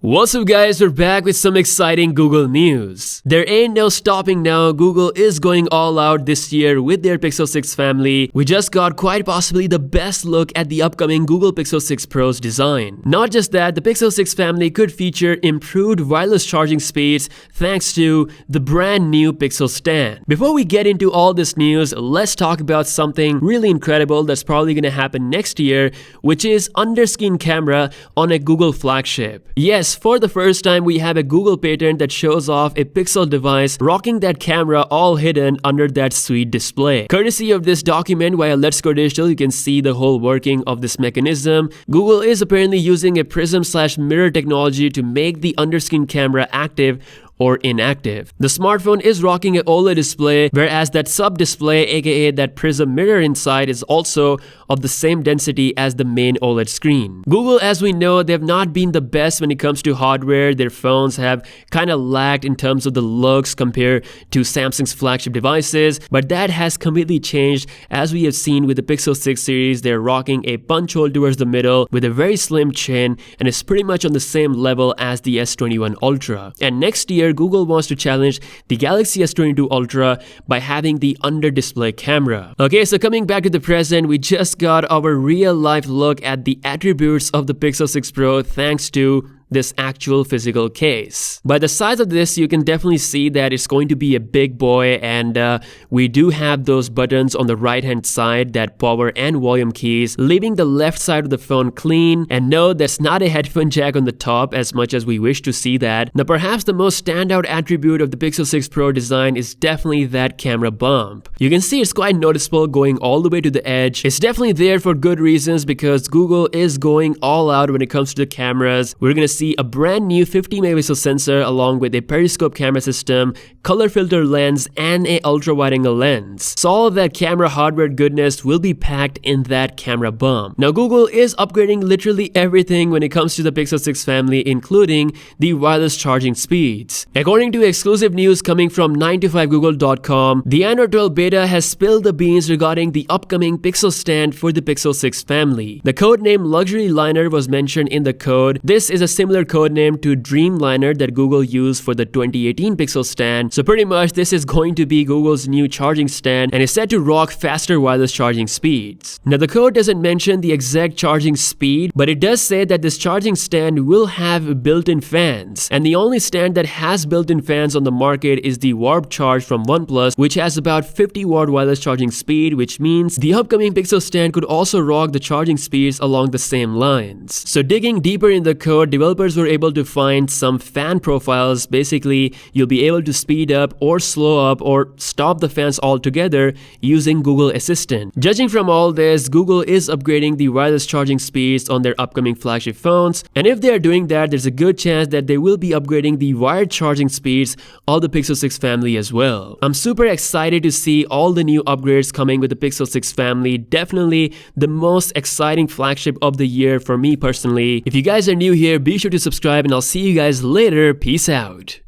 What's up guys, we're back with some exciting Google news. There ain't no stopping now. Google is going all out this year with their Pixel 6 family. We just got quite possibly the best look at the upcoming Google Pixel 6 Pro's design. Not just that, the Pixel 6 family could feature improved wireless charging speeds thanks to the brand new Pixel Stand. Before we get into all this news, let's talk about something really incredible that's probably gonna happen next year, which is under-skin camera on a Google flagship. Yes, for the first time, we have a Google patent that shows off a Pixel device rocking that camera all hidden under that sweet display. Courtesy of this document via Let's Go Digital, you can see the whole working of this mechanism. Google is apparently using a prism/mirror technology to make the underskin camera active or inactive. The smartphone is rocking an OLED display, whereas that sub-display, aka that prism mirror inside, is also of the same density as the main OLED screen. Google, as we know, they have not been the best when it comes to hardware. Their phones have kind of lagged in terms of the looks compared to Samsung's flagship devices, but that has completely changed as we have seen with the Pixel 6 series. They're rocking a punch hole towards the middle with a very slim chin, and it's pretty much on the same level as the S21 Ultra. And next year, Google wants to challenge the Galaxy S22 Ultra by having the under-display camera. Okay, so coming back to the present, we just got our real-life look at the attributes of the Pixel 6 Pro thanks to this actual physical case. By the size of this, you can definitely see that it's going to be a big boy, and we do have those buttons on the right hand side, that power and volume keys, leaving the left side of the phone clean. And no, there's not a headphone jack on the top as much as we wish to see that. Now perhaps the most standout attribute of the Pixel 6 Pro design is definitely that camera bump. You can see it's quite noticeable going all the way to the edge. It's definitely there for good reasons because Google is going all out when it comes to the cameras. We're gonna see a brand new 50 megapixel sensor along with a periscope camera system, color filter lens, and a ultra wide angle lens. So all of that camera hardware goodness will be packed in that camera bump. Now Google is upgrading literally everything when it comes to the Pixel 6 family, including the wireless charging speeds. According to exclusive news coming from 9to5google.com, the Android 12 beta has spilled the beans regarding the upcoming Pixel Stand for the Pixel 6 family. The codename Luxury Liner was mentioned in the code. This is a similar codename to Dreamliner that Google used for the 2018 Pixel Stand. So pretty much this is going to be Google's new charging stand and is said to rock faster wireless charging speeds. Now the code doesn't mention the exact charging speed, but it does say that this charging stand will have built-in fans. And the only stand that has built-in fans on the market is the Warp Charge from OnePlus, which has about 50-watt wireless charging speed, which means the upcoming Pixel Stand could also rock the charging speeds along the same lines. So digging deeper in the code, developers were able to find some fan profiles. Basically, you'll be able to speed up or slow up or stop the fans altogether using Google Assistant. Judging from all this, Google is upgrading the wireless charging speeds on their upcoming flagship phones, and if they are doing that, there's a good chance that they will be upgrading the wired charging speeds of the Pixel 6 family as well. I'm super excited to see all the new upgrades coming with the Pixel 6 family. Definitely the most exciting flagship of the year for me personally. If you guys are new here, be sure to subscribe, and I'll see you guys later. Peace out.